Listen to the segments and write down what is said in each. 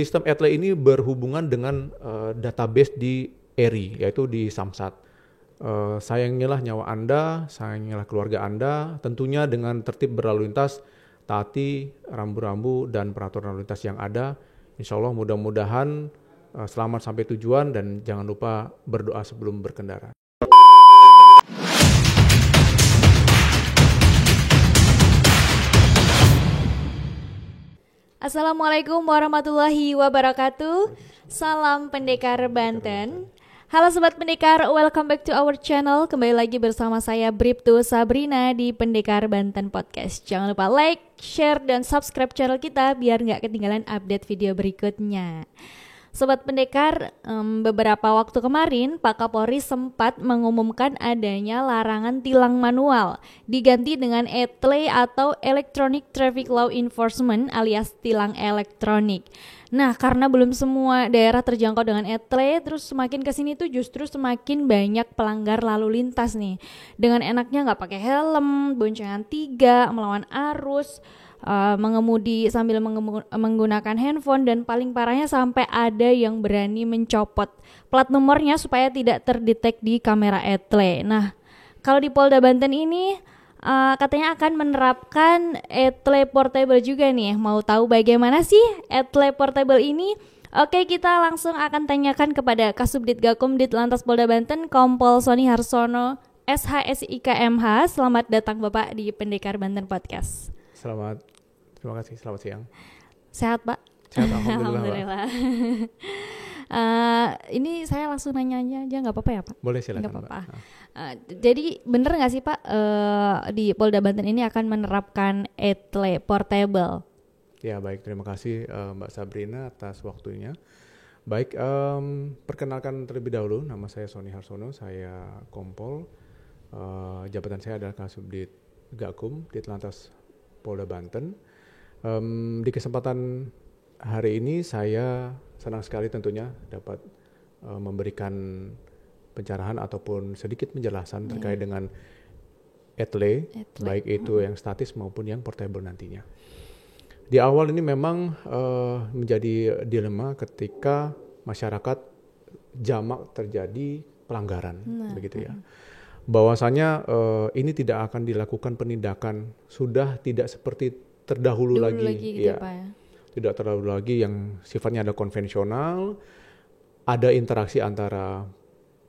sistem ETLE ini berhubungan dengan database di ERI, yaitu di Samsat. Sayangilah nyawa Anda, sayangilah keluarga Anda, tentunya dengan tertib berlalu lintas, taati rambu-rambu dan peraturan lalu lintas yang ada. Insya Allah mudah-mudahan selamat sampai tujuan dan jangan lupa berdoa sebelum berkendara. Assalamualaikum warahmatullahi wabarakatuh. Salam Pendekar Banten. Halo Sobat Pendekar, welcome back to our channel. Kembali lagi bersama saya Bribtu Sabrina di Pendekar Banten Podcast. Jangan lupa like, share, dan subscribe channel kita biar nggak ketinggalan update video berikutnya. Sobat Pendekar, beberapa waktu kemarin Pak Kapolri sempat mengumumkan adanya larangan tilang manual diganti dengan ETLE atau Electronic Traffic Law Enforcement alias tilang elektronik. Nah, karena belum semua daerah terjangkau dengan ETLE, terus semakin kesini tuh justru semakin banyak pelanggar lalu lintas nih. Dengan enaknya nggak pakai helm, boncengan 3, melawan arus, mengemudi sambil menggunakan handphone, dan paling parahnya sampai ada yang berani mencopot plat nomornya supaya tidak terdetek di kamera ETLE. Nah, kalau di Polda Banten ini katanya akan menerapkan ETLE portable juga nih. Mau tahu bagaimana sih ETLE portable ini? Oke, kita langsung akan tanyakan kepada Kasubdit Gakum Ditlantas Polda Banten, Kompol Sony Harsono, SHSIKMH. Selamat datang Bapak di Pendekar Banten Podcast. Terima kasih, selamat siang. Sehat Pak? Sehat, alhamdulillah. Alhamdulillah. Ini saya langsung nanya aja, nggak apa-apa ya Pak? Boleh, silakan. Nggak apa-apa. Jadi bener nggak sih Pak, di Polda Banten ini akan menerapkan ETLE portable? Ya baik, terima kasih Mbak Sabrina atas waktunya. Baik, perkenalkan terlebih dahulu, nama saya Sony Harsono, saya Kompol. Jabatan saya adalah Kasubdit Gakum Ditlantas Polda Banten. Di kesempatan hari ini saya senang sekali tentunya dapat memberikan pencerahan ataupun sedikit penjelasan terkait dengan ETLE, baik itu yang statis maupun yang portable nantinya. Di awal ini memang menjadi dilema ketika masyarakat jamak terjadi pelanggaran, begitu ya. Bahwasanya ini tidak akan dilakukan penindakan, sudah tidak seperti terdahulu lagi gitu ya, Pak ya. Tidak terdahulu lagi yang sifatnya ada konvensional, ada interaksi antara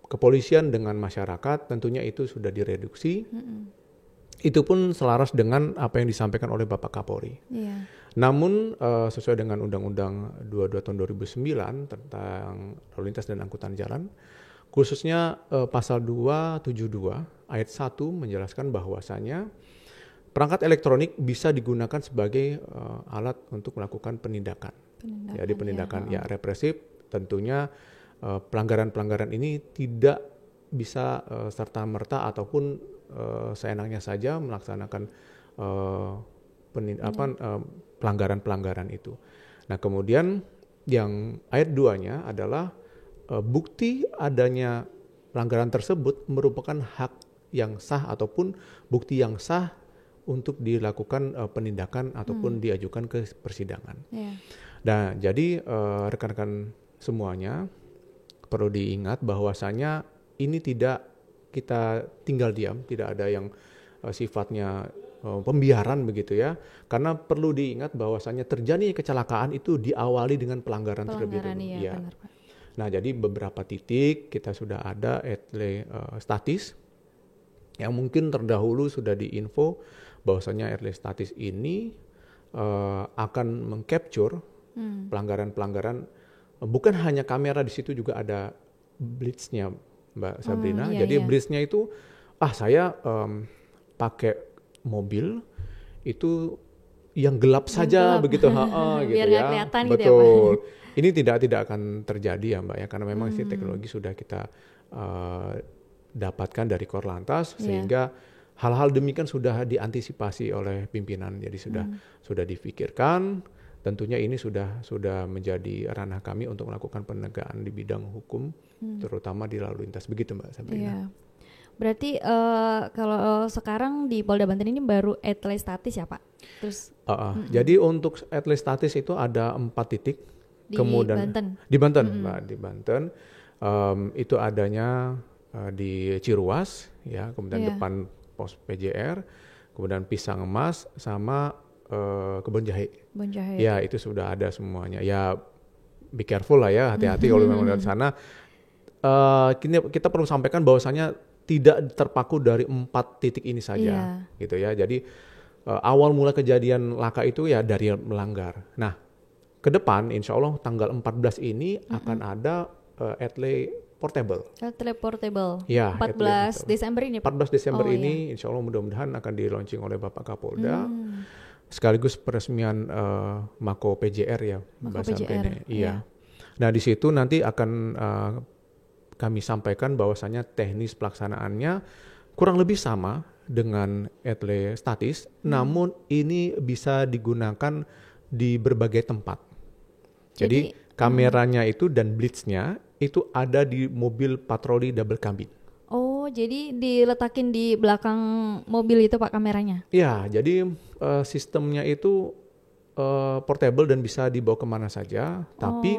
kepolisian dengan masyarakat, tentunya itu sudah direduksi. Itu pun selaras dengan apa yang disampaikan oleh Bapak Kapolri. Namun sesuai dengan Undang-Undang 22 tahun 2009 tentang lalu lintas dan angkutan jalan, khususnya pasal 272 ayat 1 menjelaskan bahwasanya perangkat elektronik bisa digunakan sebagai alat untuk melakukan penindakan. Jadi penindakan ya represif, tentunya pelanggaran-pelanggaran ini tidak bisa serta-merta ataupun seenaknya saja melaksanakan pelanggaran-pelanggaran itu. Nah, kemudian yang ayat 2-nya adalah bukti adanya pelanggaran tersebut merupakan hak yang sah ataupun bukti yang sah untuk dilakukan penindakan ataupun diajukan ke persidangan. Nah, jadi rekan-rekan semuanya perlu diingat bahwasanya ini tidak kita tinggal diam, tidak ada yang sifatnya pembiaran begitu ya. Karena perlu diingat bahwasanya terjadi kecelakaan itu diawali dengan pelanggaran terlebih dahulu. Iya, benar, Pak. Nah, jadi beberapa titik kita sudah ada ETLE statis yang mungkin terdahulu sudah diinfo bahwasanya ETLE statis ini akan mengcapture pelanggaran-pelanggaran, bukan hanya kamera, di situ juga ada blitz-nya Mbak Sabrina. Jadi blitz-nya itu saya pakai mobil itu yang gelap saja begitu, gitu biar ya. Kelihatan Betul. Gitu ya, Pak. Ini tidak akan terjadi ya Mbak ya, karena memang teknologi sudah kita dapatkan dari Korlantas, sehingga hal-hal demikian sudah diantisipasi oleh pimpinan. Jadi sudah difikirkan. Tentunya ini sudah menjadi ranah kami untuk melakukan penegakan di bidang hukum, terutama di lalu lintas, begitu Mbak Sabrina. Berarti kalau sekarang di Polda Banten ini baru ETLE statis ya Pak? Terus Jadi untuk ETLE statis itu ada 4 titik di kemudian Banten. Di Banten, Mbak, di Banten. Itu adanya di Ciruas, ya, kemudian depan pos PJR, kemudian Pisang Emas sama Kebon Jahe. Kebon Jahe. Ya, itu sudah ada semuanya. Ya, be careful lah ya, hati-hati kalau memang dari sana. Kita perlu sampaikan bahwasanya tidak terpaku dari 4 titik ini saja, gitu ya. Jadi awal mula kejadian laka itu ya dari melanggar. Nah, ke depan insya Allah tanggal 14 ini akan ada Etle Portable. Etle Portable. Ya, 14 Desember ini, Pak? 14 Desember ini insya Allah mudah-mudahan akan di launching oleh Bapak Kapolda. Sekaligus peresmian Mako PJR ya, Mako PJR. Iya. Nah, di situ nanti akan kami sampaikan bahwasanya teknis pelaksanaannya kurang lebih sama dengan Etle statis, namun ini bisa digunakan di berbagai tempat. Jadi kameranya itu dan blitznya itu ada di mobil patroli double cabin. Oh, jadi diletakin di belakang mobil itu Pak kameranya? Ya, jadi sistemnya itu portable dan bisa dibawa kemana saja, tapi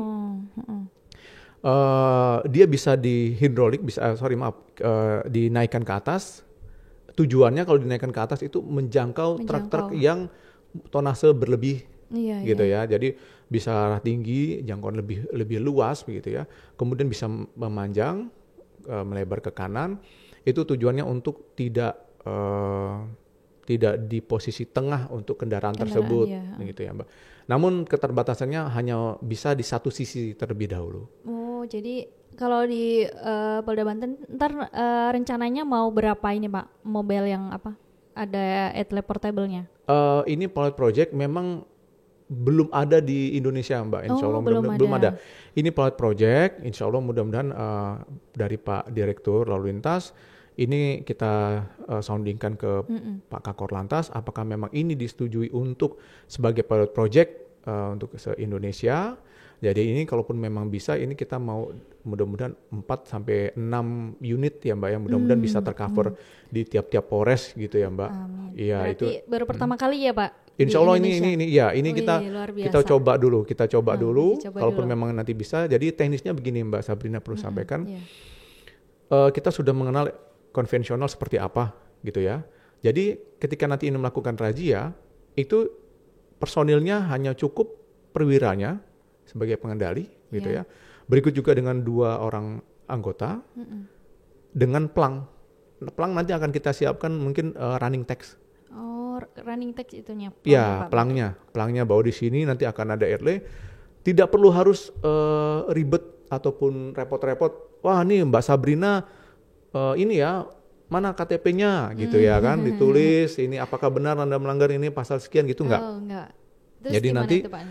dia bisa di hidrolik, dinaikkan ke atas. Tujuannya kalau dinaikkan ke atas itu menjangkau truk-truk yang tonase berlebih, gitu ya. Jadi bisa tinggi, jangkauan lebih luas begitu ya. Kemudian bisa memanjang, melebar ke kanan. Itu tujuannya untuk tidak di posisi tengah untuk kendaraan tersebut, gitu ya, Mbak. Namun keterbatasannya hanya bisa di satu sisi terlebih dahulu. Oh, jadi kalau di Polda Banten ntar rencananya mau berapa ini Pak mobil yang ada Etle Portable-nya? Ini pilot project memang belum ada di Indonesia Mbak, insya Allah belum ada. Ini pilot project, insya Allah mudah-mudahan dari Pak Direktur Lalu Lintas ini kita soundingkan ke Pak Kakor Lantas, apakah memang ini disetujui untuk sebagai pilot project untuk se-Indonesia. Jadi ini kalaupun memang bisa, ini kita mau mudah-mudahan 4-6 unit ya Mbak, yang mudah-mudahan bisa tercover di tiap-tiap Polres gitu ya Mbak. Iya, itu baru pertama kali ya Pak? Insya Allah ini kita coba dulu, kalaupun memang nanti bisa. Jadi teknisnya begini Mbak Sabrina perlu sampaikan, kita sudah mengenal konvensional seperti apa gitu ya. Jadi ketika nanti ini melakukan razia, itu personilnya hanya cukup perwiranya sebagai pengendali gitu ya. Berikut juga dengan 2 orang anggota dengan pelang. Pelang nanti akan kita siapkan mungkin running text. Oh, running text itunya. Ya, pelangnya bawa di sini, nanti akan ada Etle. Tidak perlu harus ribet ataupun repot-repot. Wah, nih Mbak Sabrina ini ya, mana KTP-nya gitu ya kan, ditulis ini apakah benar Anda melanggar ini pasal sekian gitu enggak. Oh, enggak. Terus jadi nanti itu, Pak,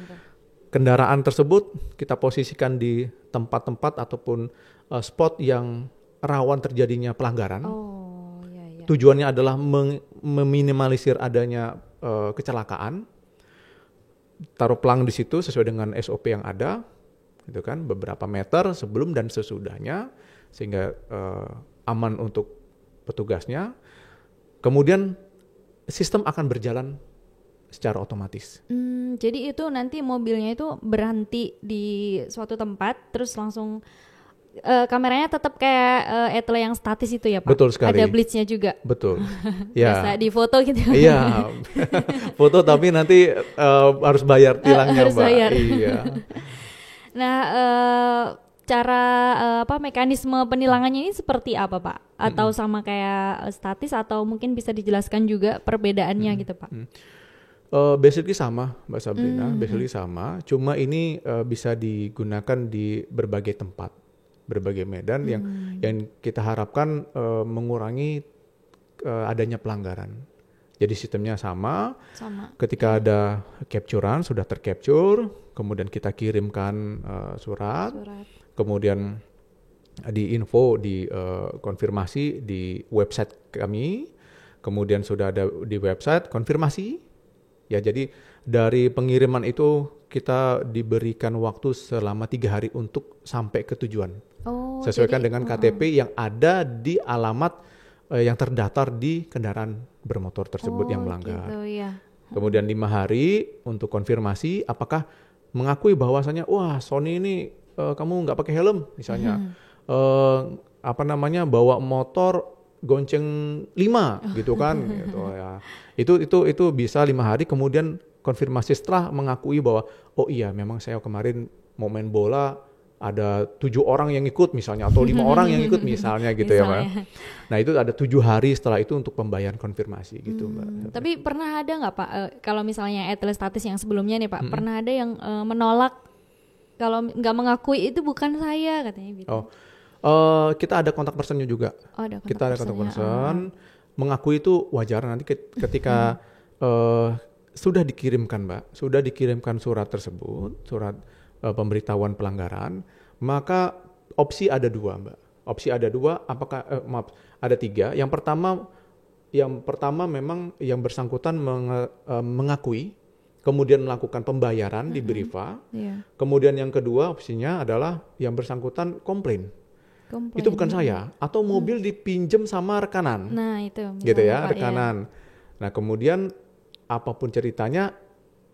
kendaraan tersebut kita posisikan di tempat-tempat ataupun spot yang rawan terjadinya pelanggaran. Oh, iya. Tujuannya adalah meminimalisir adanya kecelakaan. Taruh pelang di situ sesuai dengan SOP yang ada, gitu kan, beberapa meter sebelum dan sesudahnya, sehingga aman untuk petugasnya. Kemudian sistem akan berjalan secara otomatis. Jadi itu nanti mobilnya itu berhenti di suatu tempat, terus langsung kameranya tetap kayak Etle yang statis itu ya Pak? Betul sekali. Ada blitznya juga? Betul. Ya. Biasa di foto gitu? Iya, foto tapi nanti harus bayar tilangnya harus Mbak. Bayar. Iya. Nah, cara mekanisme penilangannya ini seperti apa Pak? Atau sama kayak statis atau mungkin bisa dijelaskan juga perbedaannya gitu Pak? Basically sama Mbak Sabrina, basically sama. Cuma ini bisa digunakan di berbagai tempat, berbagai medan yang kita harapkan mengurangi adanya pelanggaran. Jadi sistemnya sama. Ketika ada capturean sudah tercapture, kemudian kita kirimkan surat. Kemudian di info, di konfirmasi di website kami, kemudian sudah ada di website konfirmasi. Ya, jadi dari pengiriman itu kita diberikan waktu selama 3 hari untuk sampai ke tujuan. Sesuaikan dengan KTP yang ada di alamat yang terdaftar di kendaraan bermotor tersebut yang melanggar. Gitu, ya. Kemudian 5 hari untuk konfirmasi apakah mengakui bahwasanya wah Sony ini kamu nggak pakai helm misalnya, bawa motor gonceng 5 gitu kan, gitu ya. Itu bisa 5 hari kemudian konfirmasi setelah mengakui bahwa oh iya memang saya kemarin mau main bola ada 7 orang yang ikut misalnya atau 5 orang yang ikut misalnya gitu ya Mbak. Nah itu ada 7 hari setelah itu untuk pembayaran konfirmasi gitu Mbak. Tapi pernah ada nggak Pak, kalau misalnya atlet statis yang sebelumnya nih Pak, pernah ada yang menolak kalau nggak mengakui itu bukan saya katanya gitu? Kita ada kontak personnya juga. Kita ada kontak person. Mengakui itu wajar nanti ketika sudah dikirimkan Mbak, sudah dikirimkan surat tersebut, surat pemberitahuan pelanggaran, maka opsi ada 2 Mbak. Opsi ada 2, ada 3. Yang pertama memang yang bersangkutan mengakui, kemudian melakukan pembayaran di Briva. Kemudian yang kedua opsinya adalah yang bersangkutan komplain. Itu bukan saya, atau mobil dipinjam sama rekanan. Nah itu. Gitu ya, rekanan. Nah kemudian apapun ceritanya,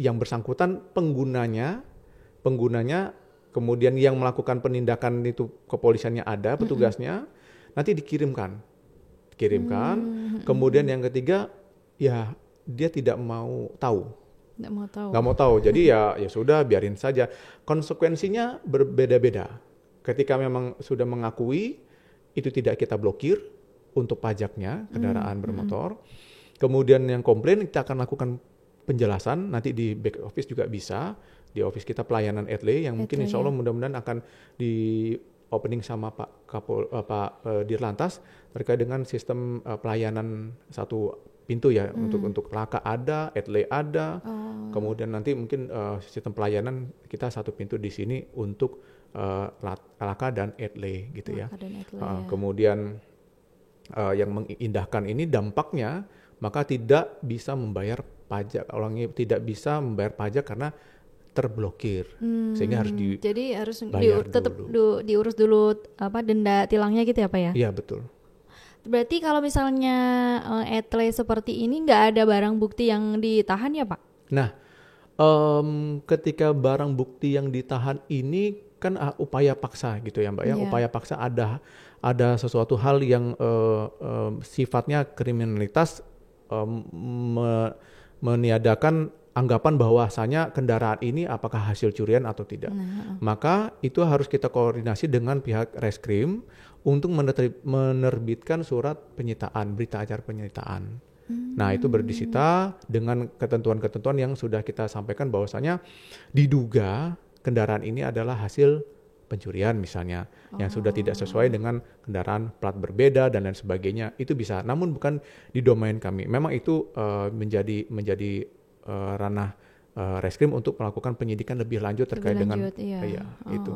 yang bersangkutan penggunanya, kemudian yang melakukan penindakan itu kepolisiannya ada, petugasnya, nanti dikirimkan. Kemudian yang ketiga, ya dia tidak mau tahu. Nggak mau tahu. Jadi ya sudah biarin saja. Konsekuensinya berbeda-beda. Ketika memang sudah mengakui, itu tidak kita blokir untuk pajaknya kendaraan bermotor. Kemudian yang komplain kita akan lakukan penjelasan nanti di back office juga bisa. Di office kita pelayanan etle yang mungkin insya Allah mudah-mudahan akan di opening sama Pak Dirlantas terkait dengan sistem pelayanan satu pintu ya, untuk laka ada, etle ada, kemudian nanti mungkin sistem pelayanan kita satu pintu di sini untuk laka dan etle gitu ya. Kemudian yang mengindahkan ini dampaknya maka tidak bisa membayar pajak, orangnya tidak bisa membayar pajak karena terblokir, sehingga harus tetap diurus dulu denda tilangnya gitu ya Pak ya? Iya betul. Berarti kalau misalnya etle seperti ini nggak ada barang bukti yang ditahan ya Pak? Nah, ketika barang bukti yang ditahan ini kan upaya paksa gitu ya Mbak ya, upaya paksa ada sesuatu hal yang sifatnya kriminalitas, meniadakan anggapan bahwasanya kendaraan ini apakah hasil curian atau tidak. Maka itu harus kita koordinasi dengan pihak Reskrim untuk menerbitkan surat penyitaan, berita acara penyitaan. Nah itu berdisita dengan ketentuan-ketentuan yang sudah kita sampaikan bahwasanya diduga kendaraan ini adalah hasil pencurian misalnya, yang sudah tidak sesuai dengan kendaraan plat berbeda dan lain sebagainya, itu bisa. Namun bukan di domain kami. Memang itu menjadi ranah Reskrim untuk melakukan penyidikan lebih lanjut terkait dengan itu.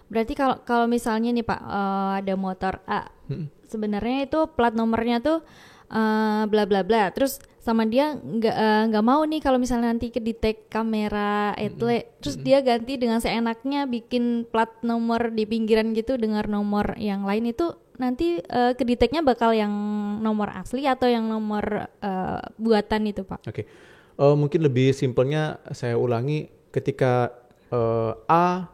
Berarti kalau misalnya nih Pak, ada motor A, sebenarnya itu plat nomornya tuh bla bla bla, terus sama dia nggak mau nih kalau misalnya nanti kedetek kamera etle, terus dia ganti dengan seenaknya bikin plat nomor di pinggiran gitu dengan nomor yang lain, itu nanti kedeteknya bakal yang nomor asli atau yang nomor buatan itu Pak? Oke. Mungkin lebih simpelnya saya ulangi, ketika A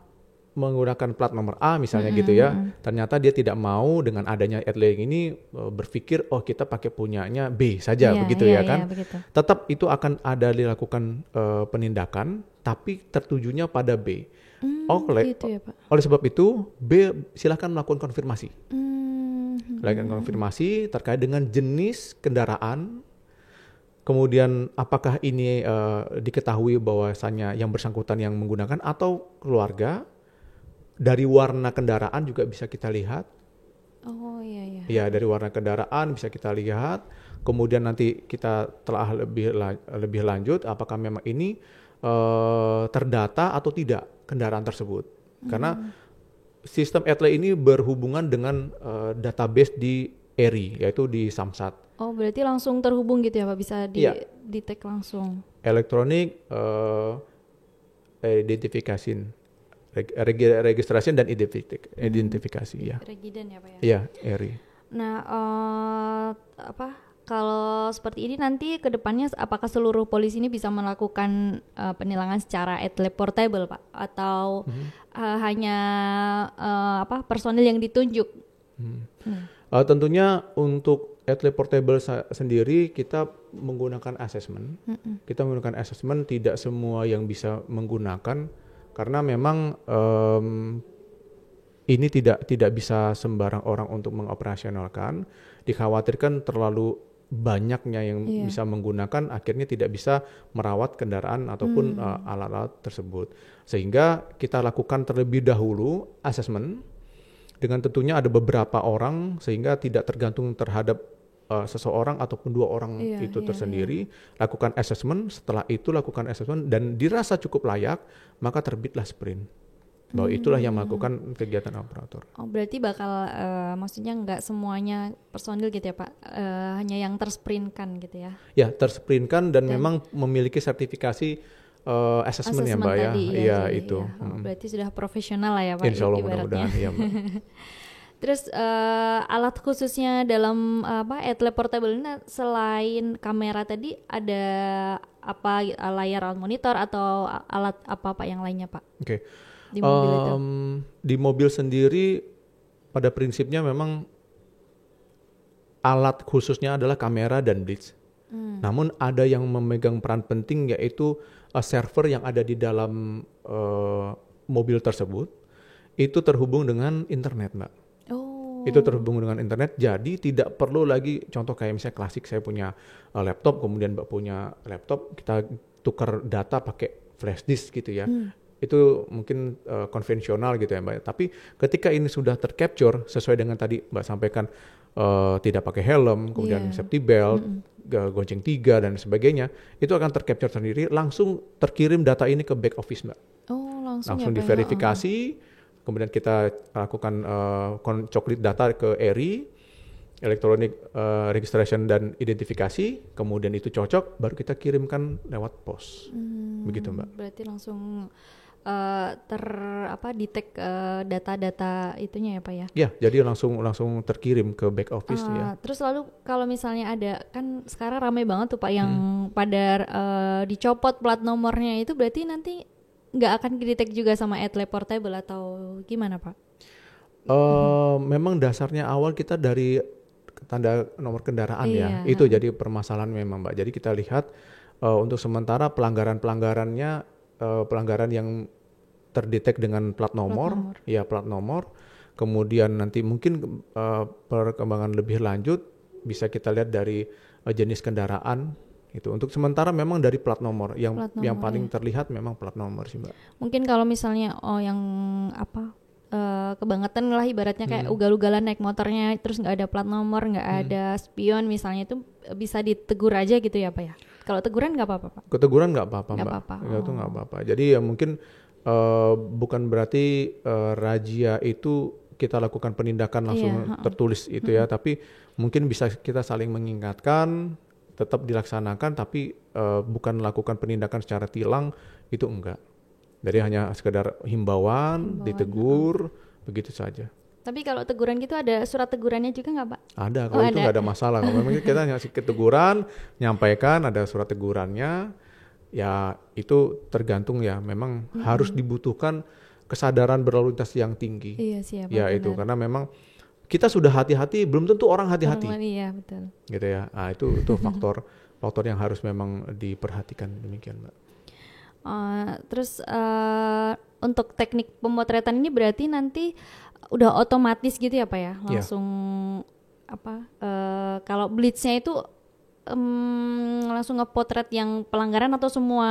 menggunakan plat nomor A misalnya gitu ya, ternyata dia tidak mau dengan adanya etle ini, berpikir oh kita pakai punyanya B saja begitu ya kan. Begitu. Tetap itu akan ada dilakukan penindakan tapi tertujunya pada B. Gitu ya, Pak. Oleh sebab itu B silakan melakukan konfirmasi. Lakukan konfirmasi terkait dengan jenis kendaraan. Kemudian apakah ini diketahui bahwasannya yang bersangkutan yang menggunakan atau keluarga. Dari warna kendaraan juga bisa kita lihat. Ya, dari warna kendaraan bisa kita lihat. Kemudian nanti kita telah lebih lanjut apakah memang ini terdata atau tidak kendaraan tersebut. Karena sistem etle ini berhubungan dengan database di ERI, yaitu di Samsat. Oh, berarti langsung terhubung gitu ya Pak, bisa di-tag langsung. Elektronik identification. Registrasi dan identifikasi ya. Regiden ya Pak ya? Iya, ERI. Nah, kalau seperti ini nanti ke depannya apakah seluruh polisi ini bisa melakukan penilangan secara at-lab portable, Pak? Atau hanya personil yang ditunjuk? Tentunya untuk at-lab portable sendiri kita menggunakan assessment. Kita menggunakan assessment, tidak semua yang bisa menggunakan karena memang ini tidak bisa sembarang orang untuk mengoperasionalkan. Dikhawatirkan terlalu banyaknya yang bisa menggunakan, akhirnya tidak bisa merawat kendaraan ataupun alat-alat tersebut. Sehingga kita lakukan terlebih dahulu assessment dengan tentunya ada beberapa orang sehingga tidak tergantung terhadap seseorang ataupun 2 orang tersendiri. Lakukan assessment, setelah itu lakukan assessment dan dirasa cukup layak, maka terbitlah sprint. Bahwa itulah yang melakukan kegiatan operator. Oh, berarti bakal maksudnya nggak semuanya personil gitu ya Pak, hanya yang tersprintkan gitu ya? Ya, tersprintkan dan memang memiliki sertifikasi assessment ya Mbak tadi, ya. Iya itu. Ya. Oh, berarti sudah profesional lah ya Pak. Insya Allah mudah-mudahan ya Mbak. Terus alat khususnya dalam at-lab portable ini selain kamera tadi ada apa, layar monitor atau alat apa yang lainnya Pak? Oke. Di mobil itu? Di mobil sendiri pada prinsipnya memang alat khususnya adalah kamera dan blitz. Namun ada yang memegang peran penting yaitu server yang ada di dalam mobil tersebut itu terhubung dengan internet Mbak. Itu terhubung dengan internet, jadi tidak perlu lagi, contoh kayak misalnya klasik saya punya laptop, kemudian Mbak punya laptop, kita tukar data pakai flash disk gitu ya. Itu mungkin konvensional gitu ya Mbak. Tapi ketika ini sudah tercapture sesuai dengan tadi Mbak sampaikan, tidak pakai helm, kemudian safety belt, gonceng 3 dan sebagainya, itu akan tercapture sendiri, langsung terkirim data ini ke back office Mbak. Langsung diverifikasi, kemudian kita lakukan coklit data ke ERI, Electronic Registration dan Identifikasi, kemudian itu cocok, baru kita kirimkan lewat pos. Begitu Mbak. Berarti langsung detect data-data itunya ya Pak ya? Ya, jadi langsung terkirim ke back office ya. Terus lalu kalau misalnya ada, kan sekarang ramai banget tuh Pak yang pada dicopot plat nomornya, itu berarti nanti nggak akan di-detect juga sama at-lab portable atau gimana Pak? Memang dasarnya awal kita dari tanda nomor kendaraan ya. Itu jadi permasalahan memang Mbak. Jadi kita lihat untuk sementara pelanggaran-pelanggarannya, pelanggaran yang terdetek dengan plat nomor. Ya plat nomor. Kemudian nanti mungkin perkembangan lebih lanjut bisa kita lihat dari jenis kendaraan. Itu untuk sementara memang dari plat nomor yang paling terlihat memang plat nomor sih Mbak. Mungkin kalau misalnya yang kebangetan lah ibaratnya kayak ugal-ugalan naik motornya terus nggak ada plat nomor, nggak ada spion misalnya, itu bisa ditegur aja gitu ya Pak ya? Kalau teguran nggak apa-apa Pak? Keteguran nggak apa-apa Mbak. Itu nggak apa-apa. Jadi ya mungkin bukan berarti razia itu kita lakukan penindakan langsung tertulis itu ya, tapi mungkin bisa kita saling mengingatkan, tetap dilaksanakan, tapi bukan melakukan penindakan secara tilang, itu enggak. Jadi hanya sekedar himbauan, ditegur, begitu saja. Tapi kalau teguran gitu ada surat tegurannya juga nggak Pak? Ada, kalau itu nggak ada masalah. Kalau memang kita ngasih keteguran, nyampaikan ada surat tegurannya, ya itu tergantung ya. Memang harus dibutuhkan kesadaran berlalu lintas yang tinggi. Iya siap. Ya benar. Itu karena memang kita sudah hati-hati, belum tentu orang hati-hati. Iya betul. Gitu ya. Nah itu faktor yang harus memang diperhatikan, demikian Mbak. Terus untuk teknik pemotretan ini berarti nanti udah otomatis gitu ya Pak ya? Langsung kalau blitznya itu langsung ngepotret yang pelanggaran atau semua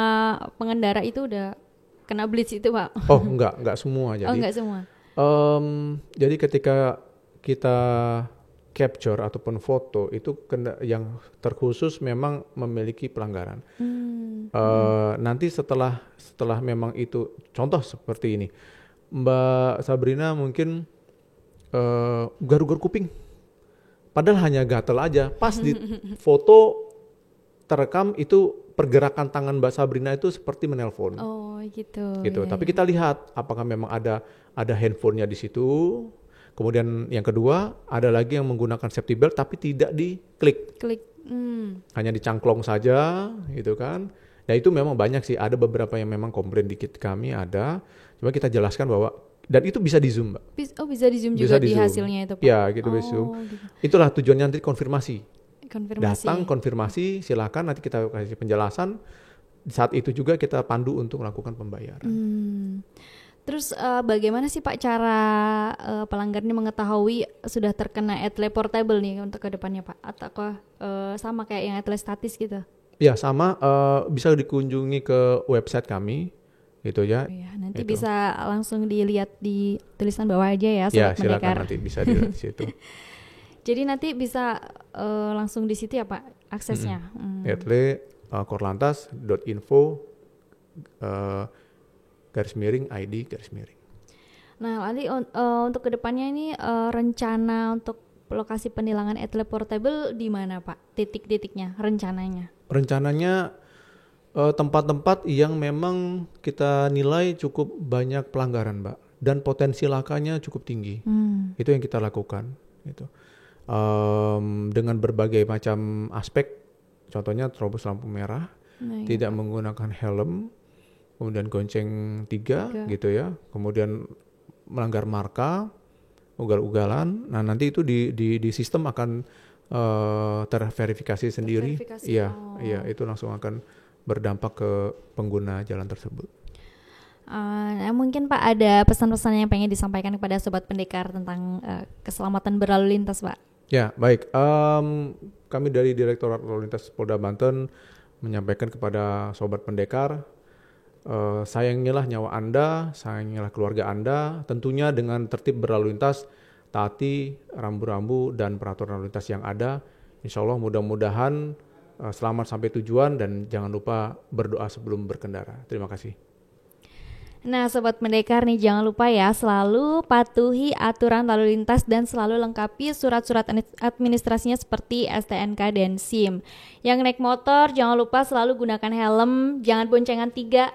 pengendara itu udah kena blitz itu Pak? Oh enggak semua. Jadi, enggak semua. Jadi ketika kita capture ataupun foto itu yang terkhusus memang memiliki pelanggaran. Nanti setelah memang itu, contoh seperti ini, Mbak Sabrina mungkin garuk-garuk kuping, padahal hanya gatel aja. Pas di foto terekam itu pergerakan tangan Mbak Sabrina itu seperti menelpon. Oh gitu. Gitu. Tapi kita lihat apakah memang ada handphonenya di situ. Kemudian yang kedua, ada lagi yang menggunakan safety belt tapi tidak diklik. Hanya dicangklong saja gitu kan. Ya itu memang banyak sih, ada beberapa yang memang komplain dikit kami ada. Cuma kita jelaskan bahwa, dan itu bisa di Zoom Mbak. Bisa di Zoom juga di hasilnya itu Pak? Ya gitu di Zoom. Gitu. Itulah tujuannya nanti konfirmasi. Datang konfirmasi, silakan nanti kita kasih penjelasan. Saat itu juga kita pandu untuk melakukan pembayaran. Terus bagaimana sih Pak cara pelanggar ini mengetahui sudah terkena Etle Portable nih untuk kedepannya Pak? Ataukah sama kayak yang Etle statis gitu? Ya sama, bisa dikunjungi ke website kami gitu ya. Nanti itu bisa langsung dilihat di tulisan bawah aja ya Sobat Pendekar. Ya silakan nanti bisa dilihat di situ. Jadi nanti bisa langsung di situ ya Pak aksesnya. Etle korlantas.info /ID. Nah, Ali untuk kedepannya ini rencana untuk lokasi penilangan Etle Portable di mana Pak? Titik-titiknya, rencananya? Rencananya tempat-tempat yang memang kita nilai cukup banyak pelanggaran, Mbak, dan potensi lakanya cukup tinggi. Itu yang kita lakukan. Gitu. Dengan berbagai macam aspek, contohnya terobos lampu merah, tidak menggunakan helm, kemudian gonceng 3 gitu ya, kemudian melanggar marka, ugal-ugalan. Nah nanti itu di sistem akan terverifikasi sendiri. Iya, itu langsung akan berdampak ke pengguna jalan tersebut. Mungkin Pak ada pesan-pesan yang pengen disampaikan kepada Sobat Pendekar tentang keselamatan berlalu lintas Pak? Ya baik, kami dari Direktorat Lalu Lintas Polda Banten menyampaikan kepada Sobat Pendekar, sayangilah nyawa Anda, sayangilah keluarga Anda, tentunya dengan tertib berlalu lintas, taati rambu-rambu dan peraturan lalu lintas yang ada. Insya Allah mudah-mudahan selamat sampai tujuan dan jangan lupa berdoa sebelum berkendara. Terima kasih. Nah Sobat Pendekar nih jangan lupa ya selalu patuhi aturan lalu lintas dan selalu lengkapi surat-surat administrasinya seperti STNK dan SIM. Yang naik motor jangan lupa selalu gunakan helm, jangan boncengan 3,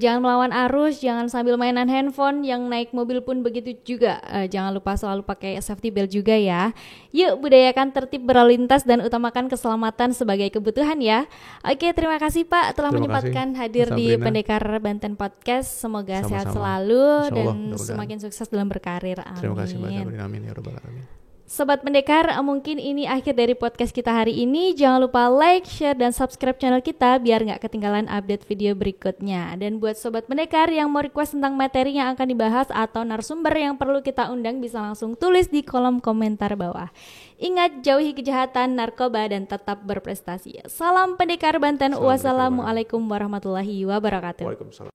jangan melawan arus, jangan sambil mainan handphone. Yang naik mobil pun begitu juga, jangan lupa selalu pakai safety belt juga ya. Yuk budayakan tertib berlalu lintas dan utamakan keselamatan sebagai kebutuhan ya. Oke, terima kasih Pak telah menyempatkan hadir di Pendekar Banten Podcast. Semoga sehat selalu dan semakin sukses dalam berkarir. Amin. Terima kasih Mbak Sabrina, amin ya rabbal alamin. Sobat Pendekar, mungkin ini akhir dari podcast kita hari ini. Jangan lupa like, share, dan subscribe channel kita biar nggak ketinggalan update video berikutnya. Dan buat Sobat Pendekar yang mau request tentang materi yang akan dibahas atau narasumber yang perlu kita undang bisa langsung tulis di kolom komentar bawah. Ingat, jauhi kejahatan, narkoba, dan tetap berprestasi. Salam Pendekar Banten. Wassalamualaikum warahmatullahi wabarakatuh. Waalaikumsalam.